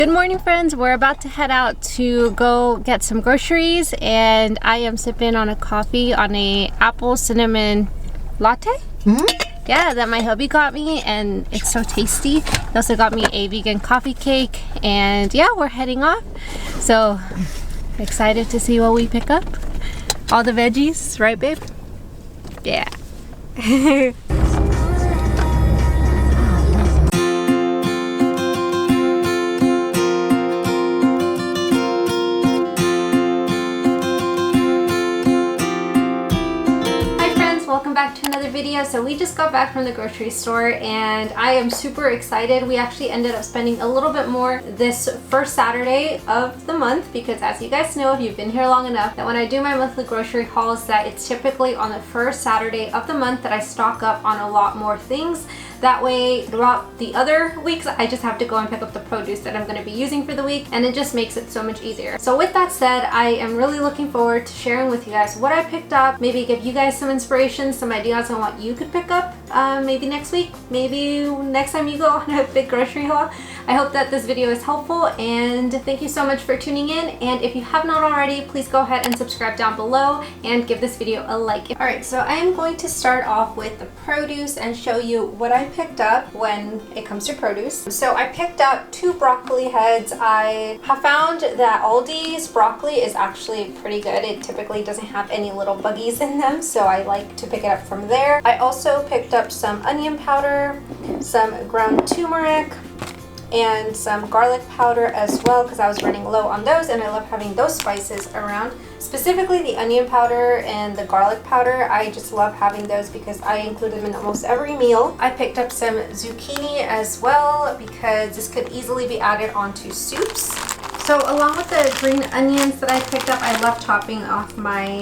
Good morning, friends. We're about to head out to go get some groceries, and I am sipping on a coffee on a apple cinnamon latte. Yeah, that my hubby got me, and it's so tasty. He also got me a vegan coffee cake, and yeah, we're heading off. So excited to see what we pick up. All the veggies, right, babe? Yeah. Welcome back to another video. So we just got back from the grocery store and I am super excited. We actually ended up spending a little bit more this first Saturday of the month because, as you guys know, if you've been here long enough, that when I do my monthly grocery hauls, that it's typically on the first Saturday of the month that I stock up on a lot more things. That way, throughout the other weeks, I just have to go and pick up the produce that I'm going to be using for the week, and it just makes it so much easier. So with that said, I am really looking forward to sharing with you guys what I picked up, maybe give you guys some inspiration, some ideas on what you could pick up maybe next week, maybe next time you go on a big grocery haul. I hope that this video is helpful, and thank you so much for tuning in. And if you have not already, please go ahead and subscribe down below and give this video a like. Alright, so I am going to start off with the produce and show you what I picked up when it comes to produce. So I picked up 2 broccoli heads. I have found that Aldi's broccoli is actually pretty good. It typically doesn't have any little buggies in them, so I like to pick it up from there. I also picked up some onion powder, some ground turmeric, and some garlic powder as well because I was running low on those, and I love having those spices around. Specifically the onion powder and the garlic powder, I just love having those because I include them in almost every meal. I picked up some zucchini as well because this could easily be added onto soups. So along with the green onions that I picked up, I love topping off my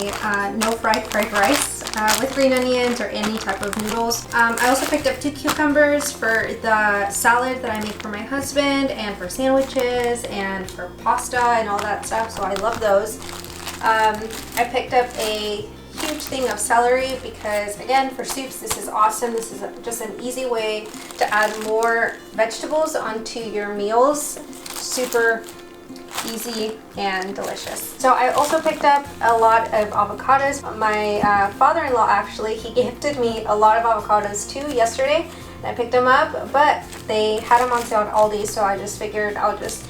no-fry fried rice with green onions or any type of noodles. I also picked up 2 cucumbers for the salad that I make for my husband and for sandwiches and for pasta and all that stuff, so I love those. I picked up a huge thing of celery because, again, for soups this is awesome. This is just an easy way to add more vegetables onto your meals. Super easy and delicious. So I also picked up a lot of avocados. My father-in-law, actually, he gifted me a lot of avocados too yesterday. I picked them up, but they had them on sale at Aldi, so I just figured I'll just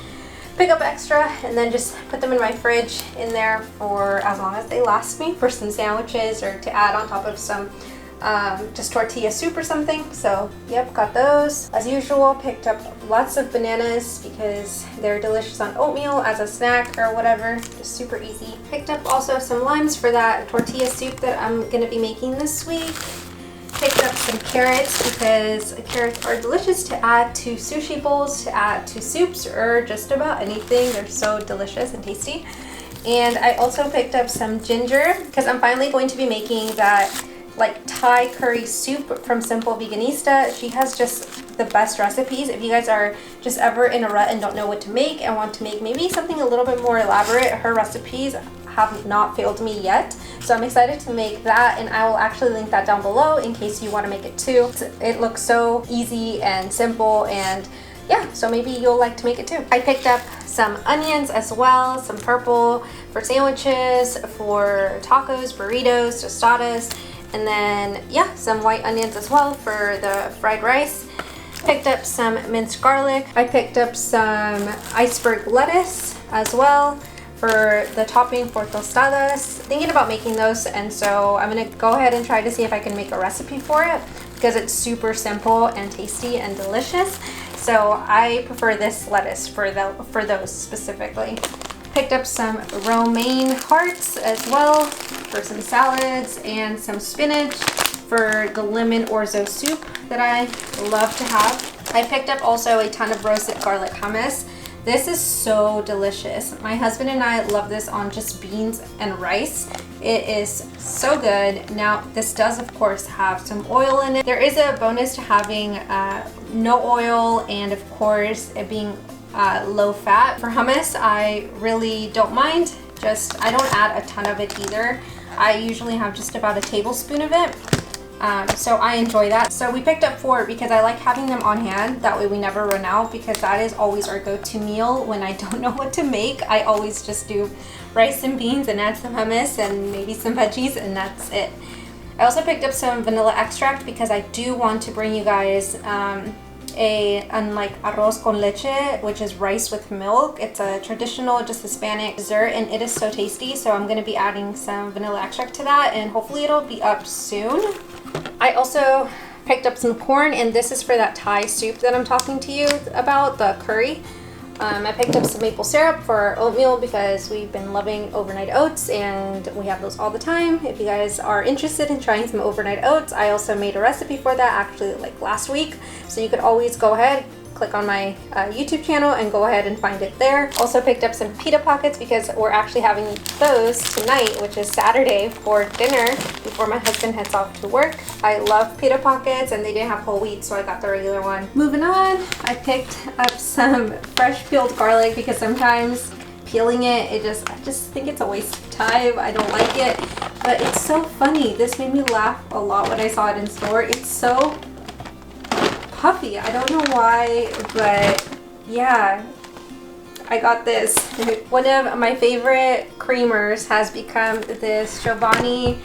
pick up extra and then just put them in my fridge in there for as long as they last me for some sandwiches or to add on top of some just tortilla soup or something. So yep, got those. As usual, picked up lots of bananas because they're delicious on oatmeal as a snack or whatever, just super easy. Picked up also some limes for that tortilla soup that I'm going to be making this week. Picked up some carrots because carrots are delicious to add to sushi bowls, to add to soups, or just about anything. They're so delicious and tasty. And I also picked up some ginger because I'm finally going to be making that like Thai curry soup from Simple Veganista. She has just the best recipes. If you guys are just ever in a rut and don't know what to make and want to make maybe something a little bit more elaborate, her recipes have not failed me yet. So I'm excited to make that, and I will actually link that down below in case you want to make it too. It looks so easy and simple, and yeah, so maybe you'll like to make it too. I picked up some onions as well, some purple for sandwiches, for tacos, burritos, tostadas, and then yeah, some white onions as well for the fried rice. Picked up some minced garlic. I picked up some iceberg lettuce as well for the topping for tostadas. Thinking about making those, and so I'm gonna go ahead and try to see if I can make a recipe for it because it's super simple and tasty and delicious. So I prefer this lettuce for those specifically. Picked up some romaine hearts as well for some salads, and some spinach for the lemon orzo soup that I love to have. I picked up also a ton of roasted garlic hummus. This is so delicious. My husband and I love this on just beans and rice. It is so good. Now, this does of course have some oil in it. There is a bonus to having no oil, and of course it being low fat. For hummus, I really don't mind. I don't add a ton of it either. I usually have just about a tablespoon of it. So I enjoy that. So we picked up 4 because I like having them on hand. That way we never run out, because that is always our go-to meal when I don't know what to make. I always just do rice and beans and add some hummus and maybe some veggies, and that's it. I also picked up some vanilla extract because I do want to bring you guys unlike arroz con leche, which is rice with milk. It's a traditional, just Hispanic dessert, and it is so tasty. So I'm going to be adding some vanilla extract to that, and hopefully it'll be up soon. I also picked up some corn, and this is for that Thai soup that I'm talking to you about, the curry. I picked up some maple syrup for our oatmeal because we've been loving overnight oats, and we have those all the time. If you guys are interested in trying some overnight oats, I also made a recipe for that actually like last week. So you could always go ahead, click on my YouTube channel and go ahead and find it there. Also picked up some pita pockets because we're actually having those tonight, which is Saturday, for dinner before my husband heads off to work. I love pita pockets, and they didn't have whole wheat, so I got the regular one. Moving on, I picked up some fresh peeled garlic because sometimes peeling it, I just think it's a waste of time. I don't like it, but it's so funny. This made me laugh a lot when I saw it in store. It's so puffy. I don't know why, but yeah, I got this. One of my favorite creamers has become this Giovanni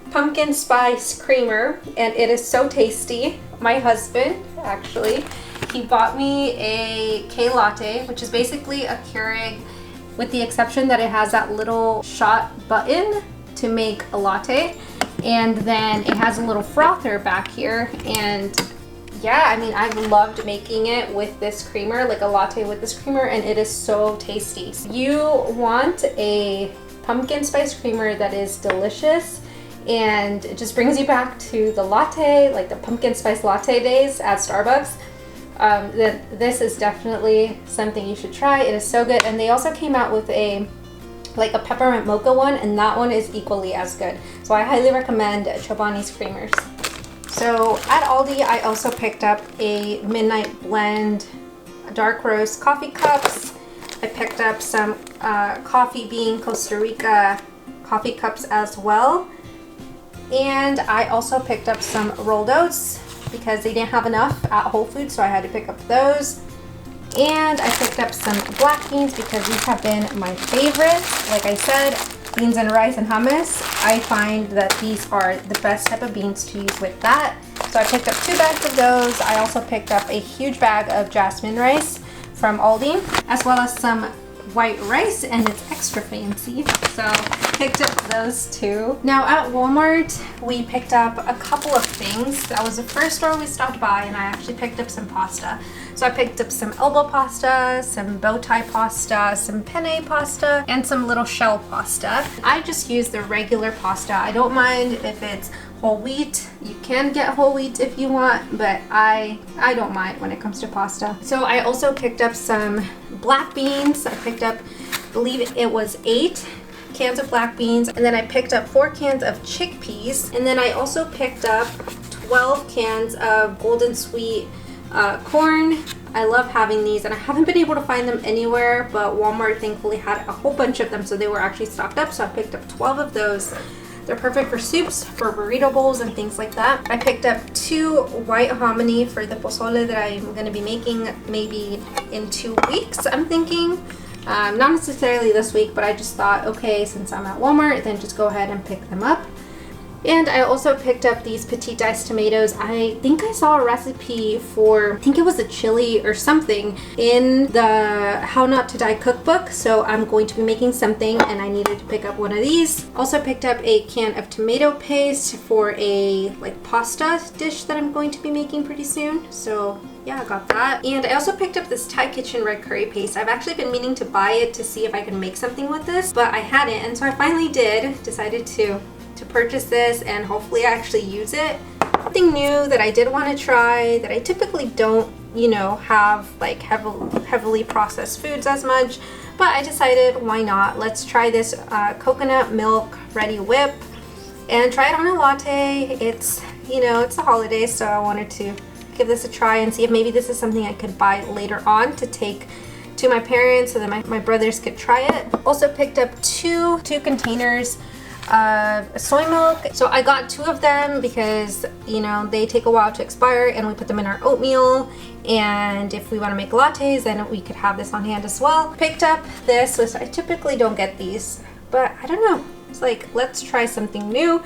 pumpkin spice creamer, and it is so tasty. My husband, actually, he bought me a K latte, which is basically a Keurig, with the exception that it has that little shot button to make a latte, and then it has a little frother back here. And yeah, I mean, I've loved making it with this creamer, like a latte with this creamer, and it is so tasty. You want a pumpkin spice creamer that is delicious, and it just brings you back to the latte, like the pumpkin spice latte days at Starbucks. Then this is definitely something you should try. It is so good. And they also came out with a peppermint mocha one, and that one is equally as good. So I highly recommend Chobani's creamers. So at Aldi, I also picked up a Midnight Blend dark roast coffee cups. I picked up some coffee bean Costa Rica coffee cups as well. And I also picked up some rolled oats because they didn't have enough at Whole Foods, so I had to pick up those. And I picked up some black beans because these have been my favorites. Like I said, beans and rice and hummus, I find that these are the best type of beans to use with that. So I picked up 2 bags of those. I also picked up a huge bag of jasmine rice from Aldi, as well as some white rice, and it's extra fancy, so picked up those too. Now at Walmart, we picked up a couple of things. That was the first store we stopped by, and I actually picked up some pasta. So I picked up some elbow pasta, some bow tie pasta, some penne pasta, and some little shell pasta. I just use the regular pasta. I don't mind if it's whole wheat. You can get whole wheat if you want, but I don't mind when it comes to pasta. So I also picked up some black beans. I picked up, I believe it was 8 cans of black beans, and then I picked up 4 cans of chickpeas, and then I also picked up 12 cans of golden sweet corn. I love having these, and I haven't been able to find them anywhere, but Walmart thankfully had a whole bunch of them, so they were actually stocked up, so I picked up 12 of those. They're perfect for soups, for burrito bowls, and things like that. I picked up 2 white hominy for the pozole that I'm going to be making maybe in 2 weeks, I'm thinking. Not necessarily this week, but I just thought, okay, since I'm at Walmart, then just go ahead and pick them up. And I also picked up these petite diced tomatoes. I think I saw a recipe for, I think it was a chili or something in the How Not to Die cookbook. So I'm going to be making something, and I needed to pick up one of these. Also picked up a can of tomato paste for a pasta dish that I'm going to be making pretty soon. So yeah, I got that. And I also picked up this Thai Kitchen red curry paste. I've actually been meaning to buy it to see if I can make something with this, but I hadn't, and so I finally did. Decided to purchase this, and hopefully I actually use it. Something new that I did want to try that I typically don't, have heavily processed foods as much, but I decided why not. Let's try this coconut milk ready whip and try it on a latte. It's, it's the holidays, so I wanted to give this a try and see if maybe this is something I could buy later on to take to my parents so that my brothers could try it. Also picked up two containers of soy milk. So I got 2 of them because, you know, they take a while to expire and we put them in our oatmeal. And if we want to make lattes, then we could have this on hand as well. Picked up this, which I typically don't get these, but I don't know. It's like, let's try something new.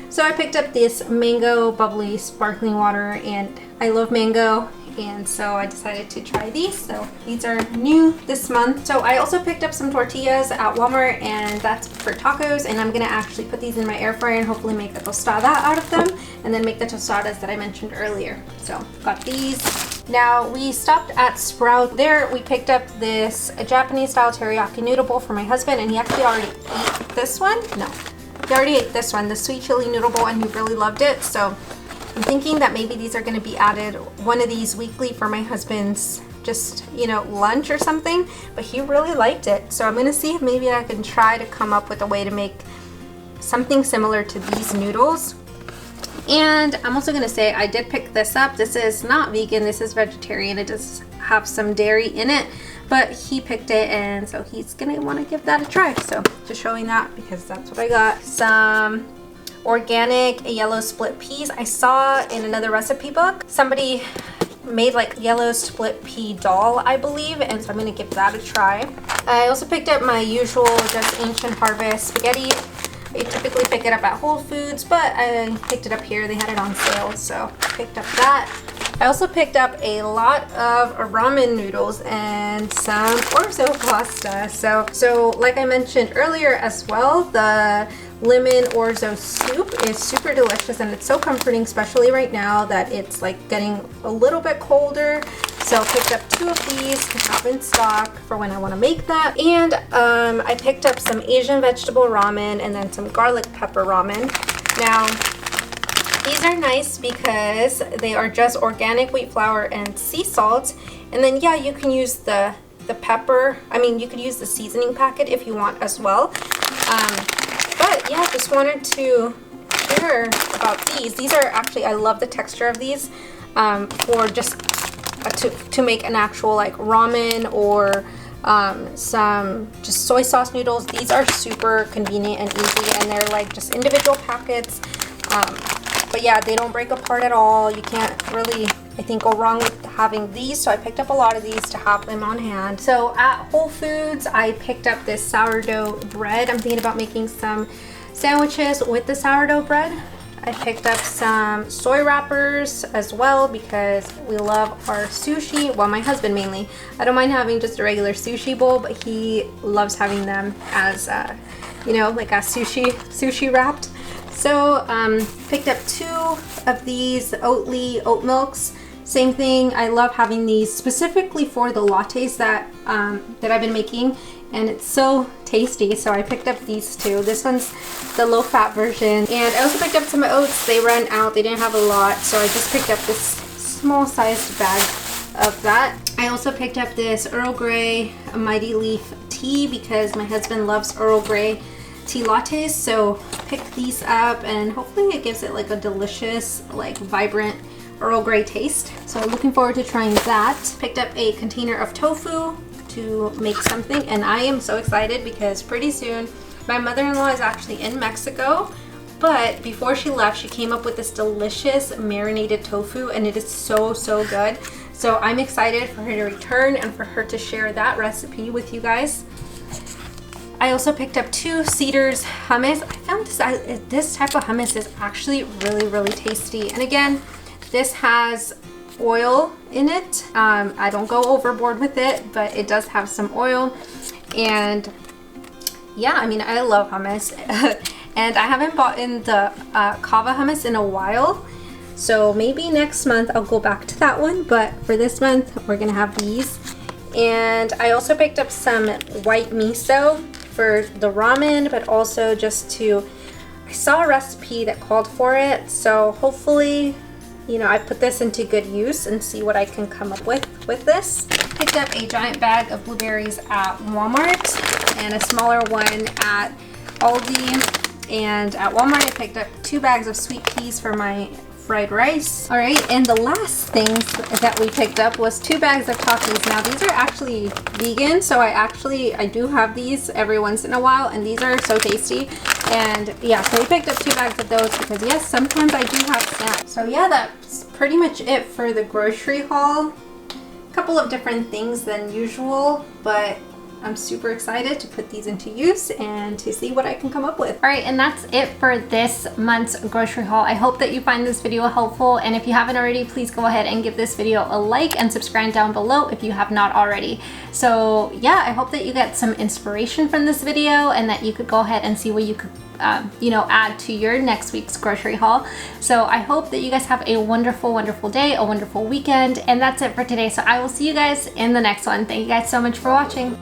So I picked up this mango bubbly sparkling water, and I love mango, and so I decided to try these. So these are new this month. So I also picked up some tortillas at Walmart, and that's for tacos, and I'm gonna actually put these in my air fryer and hopefully make a tostada out of them, and then make the tostadas that I mentioned earlier. So got these. Now we stopped at Sprout. There we picked up this Japanese style teriyaki noodle bowl for my husband, and he actually already ate this one. No, he already ate this one, the sweet chili noodle bowl, and he really loved it. So I'm thinking that maybe these are going to be added, one of these weekly for my husband's just, you know, lunch or something, but he really liked it. So I'm going to see if maybe I can try to come up with a way to make something similar to these noodles. And I'm also going to say I did pick this up. This is not vegan, this is vegetarian. It does have some dairy in it, but he picked it, and so he's going to want to give that a try. So just showing that because that's what I got. Some organic yellow split peas. I saw in another recipe book somebody made like yellow split pea dal, I believe, and so I'm going to give that a try. I also picked up my usual just Ancient Harvest spaghetti. I typically pick it up at Whole Foods, but I picked it up here. They had it on sale, so picked up that. I also picked up a lot of ramen noodles and some orzo pasta. So like I mentioned earlier as well, the lemon orzo soup is super delicious, and it's so comforting, especially right now that it's like getting a little bit colder. So I picked up 2 of these to have in stock for when I want to make that. And I picked up some Asian vegetable ramen and then some garlic pepper ramen. Now these are nice because they are just organic wheat flour and sea salt. And then yeah, you can use the pepper. I mean, you could use the seasoning packet if you want as well. But yeah, just wanted to share about these. These are actually, I love the texture of these for just to make an actual like ramen or some just soy sauce noodles. These are super convenient and easy, and they're like just individual packets. But yeah, they don't break apart at all. You can't really, I think, go wrong with having these. So I picked up a lot of these to have them on hand. So at Whole Foods, I picked up this sourdough bread. I'm thinking about making some sandwiches with the sourdough bread. I picked up some soy wrappers as well because we love our sushi. Well, my husband mainly. I don't mind having just a regular sushi bowl, but he loves having them as, you know, like a sushi wrapped. So picked up 2 of these Oatly oat milks. Same thing. I love having these specifically for the lattes that I've been making, and it's so tasty. So I picked up these 2. This one's the low-fat version, and I also picked up some oats. They ran out. They didn't have a lot, so I just picked up this small-sized bag of that. I also picked up this Earl Grey Mighty Leaf tea because my husband loves Earl Grey tea lattes, so pick these up, and hopefully it gives it like a delicious, like vibrant Earl Grey taste. So looking forward to trying that. Picked up a container of tofu to make something, and I am so excited because pretty soon my mother-in-law is actually in Mexico, but before she left she came up with this delicious marinated tofu, and it is so good. So I'm excited for her to return and for her to share that recipe with you guys. I also picked up 2 Cedars hummus. I found this type of hummus is actually really tasty. And again, this has oil in it. I don't go overboard with it, but it does have some oil. And yeah, I mean, I love hummus. And I haven't bought in the Kava hummus in a while. So maybe next month I'll go back to that one. But for this month, we're gonna have these. And I also picked up some white miso for the ramen, but also just to, I saw a recipe that called for it, so hopefully, you know, I put this into good use and see what I can come up with this. Picked up a giant bag of blueberries at Walmart and a smaller one at Aldi, and at Walmart I picked up 2 bags of sweet peas for my fried rice. All right, and the last things that we picked up was 2 bags of Takis. Now these are actually vegan, so I do have these every once in a while, and these are so tasty. And yeah, so we picked up 2 bags of those because yes, sometimes I do have snacks. So yeah, that's pretty much it for the grocery haul. A couple of different things than usual, but I'm super excited to put these into use and to see what I can come up with. All right, and that's it for this month's grocery haul. I hope that you find this video helpful, and if you haven't already, please go ahead and give this video a like and subscribe down below if you have not already. So yeah, I hope that you get some inspiration from this video and that you could go ahead and see what you could add to your next week's grocery haul. So I hope that you guys have a wonderful, wonderful day, a wonderful weekend, and that's it for today. So I will see you guys in the next one. Thank you guys so much for watching.